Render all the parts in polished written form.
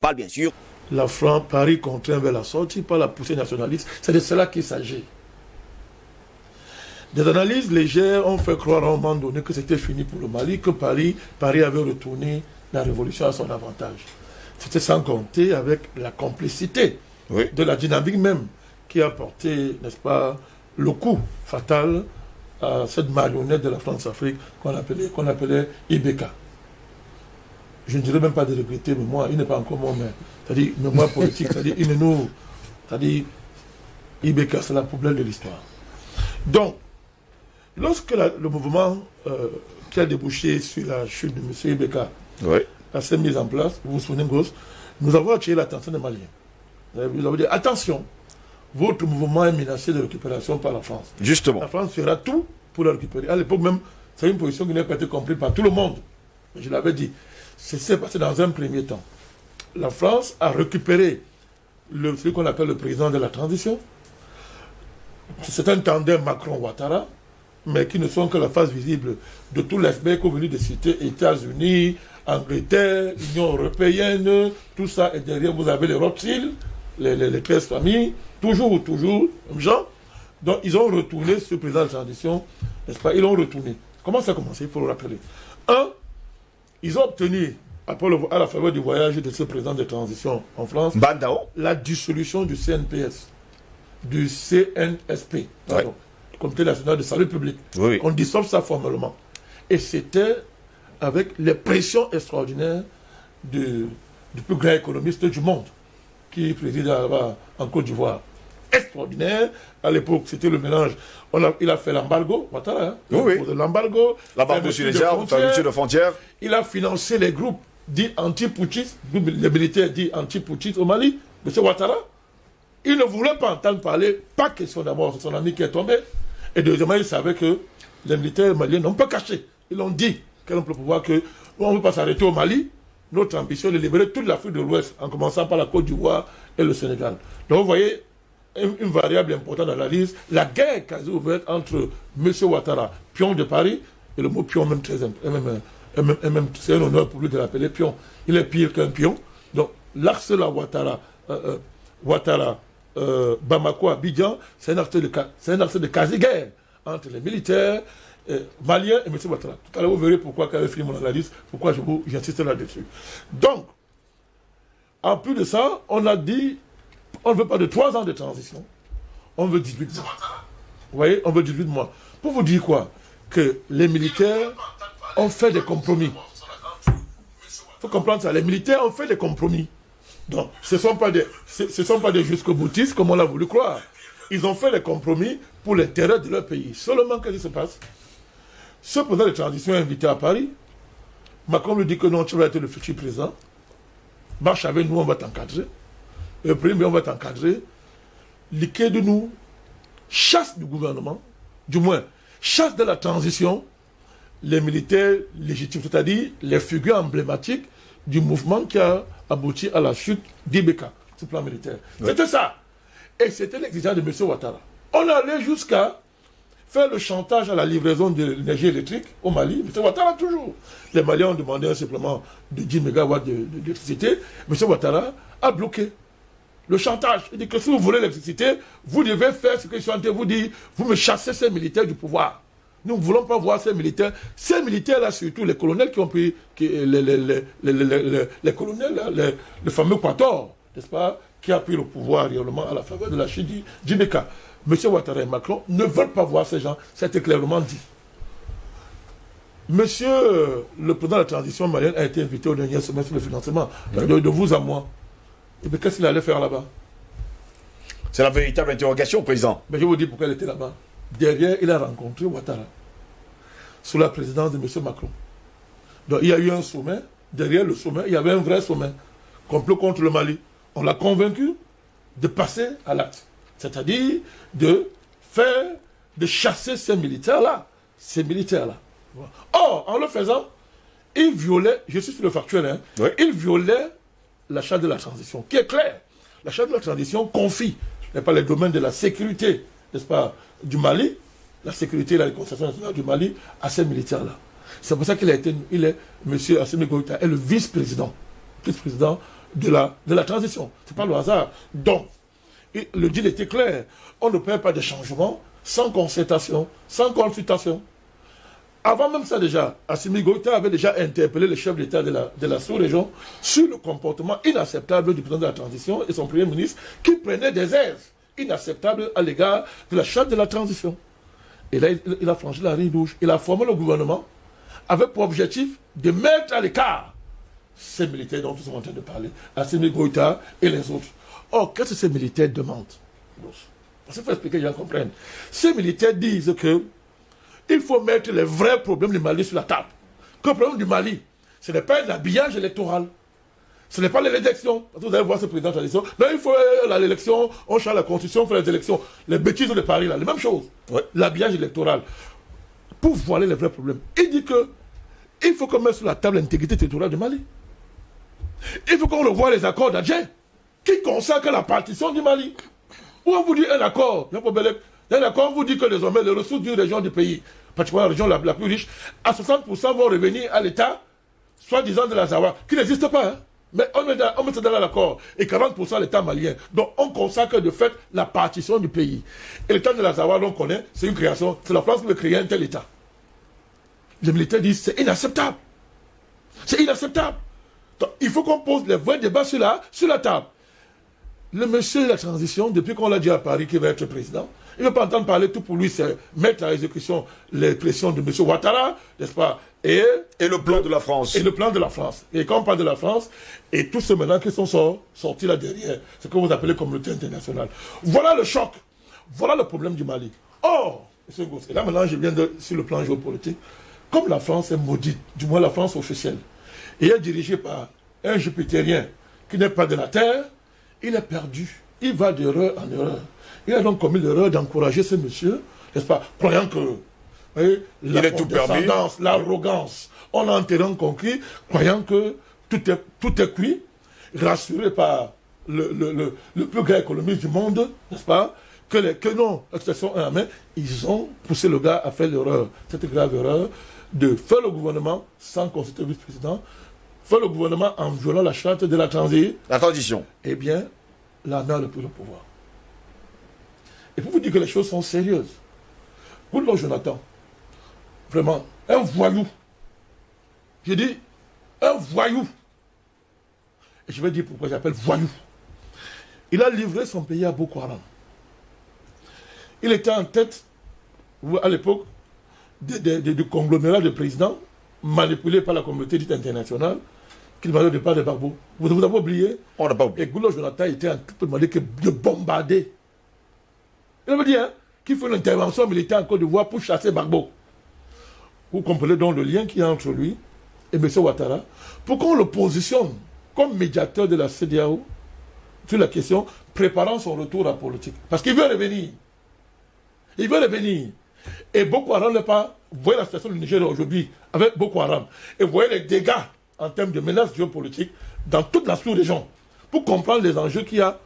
parle bien sûr. La France, Paris contraint vers la sortie par la poussée nationaliste. C'est de cela qu'il s'agit. Des analyses légères ont fait croire à un moment donné que c'était fini pour le Mali, que Paris avait retourné la révolution à son avantage. C'était sans compter avec la complicité de la dynamique même qui a porté, n'est-ce pas, le coup fatal à cette marionnette de la France-Afrique qu'on appelait Ibeka. Je ne dirais même pas de regretter, mais moi, il n'est pas encore mon maire. C'est-à-dire, mémoire politique, c'est-à-dire, Ibeka, c'est la poubelle de l'histoire. Donc, lorsque le mouvement qui a débouché sur la chute de M. Ibeka a été mis en place, vous vous souvenez, Grosse, nous avons attiré l'attention des Maliens. Nous avons dit, attention, votre mouvement est menacé de récupération par la France. Justement. La France fera tout pour le récupérer. À l'époque même, c'est une position qui n'a pas été comprise par tout le monde. Je l'avais dit. C'est ce qui s'est passé dans un premier temps. La France a récupéré celui qu'on appelle le président de la transition. C'est un tandem Macron-Ouattara, mais qui ne sont que la face visible de tout l'iceberg qu'on venu de citer, États-Unis, Angleterre, Union européenne, tout ça. Et derrière, vous avez les Rothschild, les 13 familles, toujours, gens. Donc, ils ont retourné ce président de transition, n'est-ce pas? Ils l'ont retourné. Comment ça a commencé? Il faut le rappeler. Ils ont obtenu, à la faveur du voyage de ce président de transition en France, la dissolution du CNPS, du CNSP, le Comité national de salut public. On dissolve ça formellement. Et c'était avec les pressions extraordinaires du plus grand économiste du monde, qui préside en Côte d'Ivoire. Extraordinaire. À l'époque, c'était le mélange. Il a fait l'embargo, l'embargo. L'embargo sur les armes, fermeture de frontières. Il a financé les groupes dits anti-putschistes, les militaires dits anti-putschistes au Mali. M. Ouattara, il ne voulait pas entendre parler, pas question d'abord, c'est son ami qui est tombé. Et deuxièmement, il savait que les militaires maliens n'ont pas caché. Ils l'ont dit, quel est le pouvoir, qu'on ne veut pas s'arrêter au Mali. Notre ambition est de libérer toute l'Afrique de l'Ouest, en commençant par la Côte d'Ivoire et le Sénégal. Donc vous voyez, une variable importante d'analyse, la guerre quasi ouverte entre M. Ouattara, pion de Paris, et le mot pion même très c'est un honneur pour lui de l'appeler pion. Il est pire qu'un pion. Donc l'axe là, Ouattara, Bamako, Abidjan, c'est un axe de quasi-guerre entre les militaires maliens et M. Ouattara. Tout à l'heure, vous verrez pourquoi, quand j'ai fini mon analyse, pourquoi j'insiste là-dessus. Donc, en plus de ça, on a dit, on ne veut pas de 3 ans de transition, on veut 18 mois. Vous voyez, on veut 18 mois. Pour vous dire quoi? Que les militaires ont fait des compromis. Il faut comprendre ça. Les militaires ont fait des compromis. Donc, ce ne sont pas des jusqu'au boutistes comme on l'a voulu croire. Ils ont fait des compromis pour l'intérêt de leur pays. Seulement, qu'est-ce qui se passe? Ce président de transition est invité à Paris. Macron lui dit que non, tu vas être le futur président. Marche avec nous, on va t'encadrer. Le premier, on va t'encadrer. Liquide de nous, chasse du gouvernement, du moins, chasse de la transition, les militaires légitimes, c'est-à-dire les figures emblématiques du mouvement qui a abouti à la chute d'Ibeka, ce plan militaire. C'était ça. Et c'était l'exigence de M. Ouattara. On allait jusqu'à faire le chantage à la livraison de l'énergie électrique au Mali. M. Ouattara, toujours. Les Maliens ont demandé un supplément de 10 MW d'électricité. M. Ouattara a bloqué le chantage. Il dit que si vous voulez l'électricité, vous devez faire ce que je suis en train de vous dire. Vous me chassez ces militaires du pouvoir. Nous ne voulons pas voir ces militaires. Ces militaires-là, surtout les colonels qui ont pris, les colonels, là, le fameux Quator, n'est-ce pas, qui a pris le pouvoir réellement à la faveur de la chute d'Ibeka. M. Ouattara et Macron ne veulent pas voir ces gens. C'était clairement dit. Monsieur le président de la transition malienne a été invité au dernier sommet sur le financement. De vous à moi. Et bien, qu'est-ce qu'il allait faire là-bas? C'est la véritable interrogation, président. Mais je vous dis pourquoi il était là-bas. Derrière, il a rencontré Ouattara, sous la présidence de M. Macron. Donc, il y a eu un sommet. Derrière le sommet, il y avait un vrai sommet. Complot contre le Mali. On l'a convaincu de passer à l'acte. C'est-à-dire de chasser ces militaires-là. Or, en le faisant, il violait, je suis sur le factuel, il violait la charte de la transition, qui est claire. La charte de la transition confie, n'est pas les domaines de la sécurité, n'est-ce pas, du Mali, la sécurité et la réconciliation nationale du Mali, à ces militaires-là. C'est pour ça qu'il a été, M. Assimi Goïta est le vice-président de la transition. Ce n'est pas le hasard. Donc, le deal était clair. On ne perd pas de changement sans concertation, sans consultation. Avant même ça déjà, Assimi Goïta avait déjà interpellé le chef d'État de la sous-région sur le comportement inacceptable du président de la transition et son premier ministre qui prenait des airs inacceptables à l'égard de la charte de la transition. Et là, il a franchi la ligne rouge. Il a formé le gouvernement avec pour objectif de mettre à l'écart ces militaires dont ils sont en train de parler, Assimi Goïta et les autres. Or, qu'est-ce que ces militaires demandent? Parce qu'il faut expliquer que les gens comprennent. Ces militaires disent que il faut mettre les vrais problèmes du Mali sur la table. Que le problème du Mali, ce n'est pas un habillage électoral. Ce n'est pas l'élection. Vous allez voir ce président de l'élection. Non, il faut l'élection, on change la constitution, on fait les élections. Les bêtises de Paris, là, les mêmes choses. Ouais. L'habillage électoral. Pour voiler les vrais problèmes. Il dit que il faut qu'on mette sur la table l'intégrité territoriale du Mali. Il faut qu'on revoie les accords d'Adjé qui consacrent la partition du Mali. Ou on vous dit un accord, on vous dit que désormais les ressources d'une région du pays, particulièrement la région la plus riche, à 60% vont revenir à l'État, soi-disant de la Zawa, qui n'existe pas. Hein? Mais on met ça dans l'accord. Et 40% à l'État malien. Donc on consacre de fait la partition du pays. Et l'État de la Zawa, l'on connaît, c'est une création. C'est la France qui veut créer un tel État. Les militaires disent c'est inacceptable. C'est inacceptable. Donc il faut qu'on pose les vrais débats sur la table. Le monsieur de la transition, depuis qu'on l'a dit à Paris qu'il va être président, il ne veut pas entendre parler, tout pour lui, c'est mettre à exécution les pressions de monsieur Ouattara, n'est-ce pas? Et le plan de la France. Et le plan de la France. Et quand on parle de la France, et tous ceux maintenant qui sont sortis là derrière, ce que vous appelez communauté internationale. Voilà le choc. Voilà le problème du Mali. Or, monsieur Goss, et là maintenant je viens sur le plan géopolitique, comme la France est maudite, du moins la France officielle, et est dirigée par un jupitérien qui n'est pas de la Terre, il est perdu. Il va d'erreur en erreur. Il a donc commis l'erreur d'encourager ce monsieur, n'est-ce pas, croyant que la condescendance, l'arrogance, on a enterré en conquis, croyant que tout est cuit, rassuré par le plus grand économiste du monde, n'est-ce pas, que non, l'expression est en main, ils ont poussé le gars à faire l'erreur, cette grave erreur, de faire le gouvernement sans consulter le vice-président, faire le gouvernement en violant la charte de la transition. Eh bien, l'armée a le plus de pouvoir. Et pour vous dire que les choses sont sérieuses, Goodluck Jonathan, vraiment, un voyou. Je dis, un voyou. Et je vais dire pourquoi j'appelle voyou. Il a livré son pays à Boko Haram. Il était en tête, à l'époque, du conglomérat de présidents manipulés par la communauté dite internationale, qu'il m'a dit au départ de Gbagbo. Vous avez oublié? On n'a pas oublié. Et Goodluck Jonathan était en train de demander de bombarder. Il avait dit qu'il faut une intervention militaire en Côte d'Ivoire pour chasser Gbagbo. Vous comprenez donc le lien qu'il y a entre lui et M. Ouattara. Pourquoi on le positionne comme médiateur de la CEDEAO sur la question, préparant son retour à la politique? Parce qu'il veut revenir. Il veut revenir. Et Boko Haram n'est pas... Vous voyez la situation du Niger aujourd'hui avec Boko Haram. Et vous voyez les dégâts en termes de menaces géopolitiques dans toute la sous-région. Pour comprendre les enjeux qu'il y a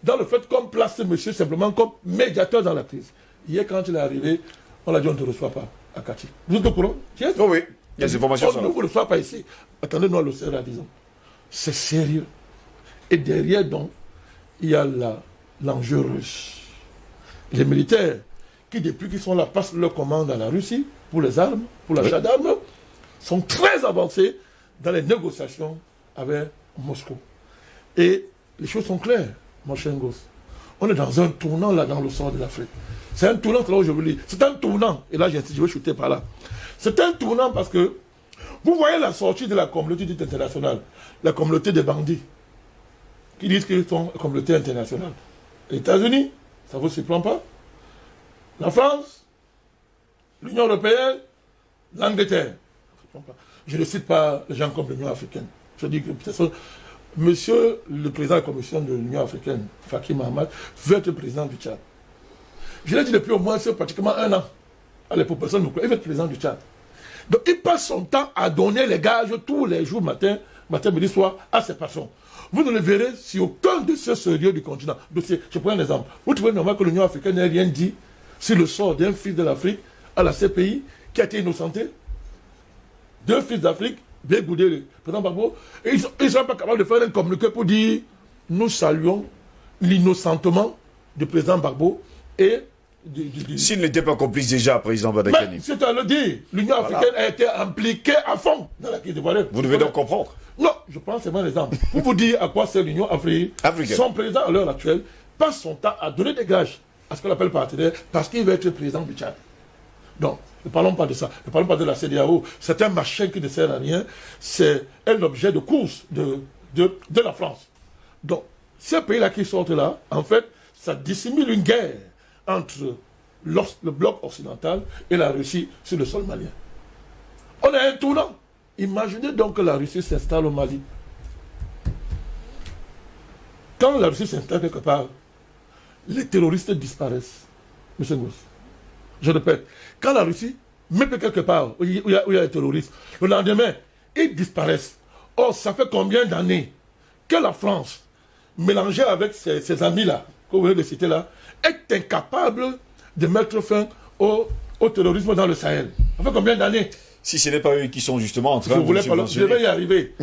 dans le fait qu'on place ce monsieur simplement comme médiateur dans la crise. Hier, quand il est arrivé, on l'a dit on ne te reçoit pas à Kati. Vous êtes au courant? Yes. Oh oui, il y a des informations. On ne vous reçoit pas ici. Attendez-nous à le serrer, disons. C'est sérieux. Et derrière, donc, il y a l'enjeu russe. Les militaires qui, depuis qu'ils sont là, passent leur commande à la Russie pour les armes, pour l'achat d'armes, sont très avancés dans les négociations avec Moscou. Et les choses sont claires, mon cher Goss. On est dans un tournant là dans le sort de l'Afrique. C'est un tournant, là où je vous le dis. C'est un tournant. Et là, je vais shooter par là. C'est un tournant parce que vous voyez la sortie de la communauté dite internationale, la communauté des bandits, qui disent qu'ils sont une communauté internationale. Les États-Unis, ça ne vous surprend pas? La France, l'Union européenne, l'Angleterre. Je ne cite pas les gens comme l'Union africaine. Je dis que monsieur le président de la commission de l'Union africaine, Faki Mahamat, veut être président du Tchad. Je l'ai dit depuis au moins pratiquement un an. À l'époque, personne ne me croit. Il veut être président du Tchad. Donc il passe son temps à donner les gages tous les jours, matin, midi, soir, à ses patrons. Vous ne le verrez sur aucun de ces sérieux du continent. Donc, je prends un exemple. Vous trouvez normal que l'Union africaine n'ait rien dit sur le sort d'un fils de l'Afrique à la CPI qui a été innocenté? Deux fils d'Afrique bien goudé le président Gbagbo, et ils ne sont pas capables de faire un communiqué pour dire nous saluons l'innocentement du président Gbagbo et S'il n'était pas complice déjà, président Badakani. Mais c'est à le dire, l'Union africaine a été impliquée à fond dans la crise de Guadeloupe. Vous devez donc comprendre. Non, je prends seulement l'exemple. Pour vous dire à quoi sert l'Union africaine. Son président à l'heure actuelle passe son temps à donner des gages à ce qu'on appelle partenaire parce qu'il veut être président du Tchad. Donc, ne parlons pas de ça. Ne parlons pas de la CEDEAO. C'est un machin qui ne sert à rien. C'est un objet de course de la France. Donc, ces pays-là qui sortent là, en fait, ça dissimule une guerre entre le bloc occidental et la Russie sur le sol malien. On a un tournant. Imaginez donc que la Russie s'installe au Mali. Quand la Russie s'installe quelque part, les terroristes disparaissent. Monsieur Gouss. Je répète, quand la Russie met quelque part où il y a les terroristes, le lendemain, ils disparaissent. Or, ça fait combien d'années que la France, mélangée avec ses amis-là, que vous venez de citer là, est incapable de mettre fin au terrorisme dans le Sahel. Ça fait combien d'années? Si ce n'est pas eux qui sont justement en train de je vais y arriver.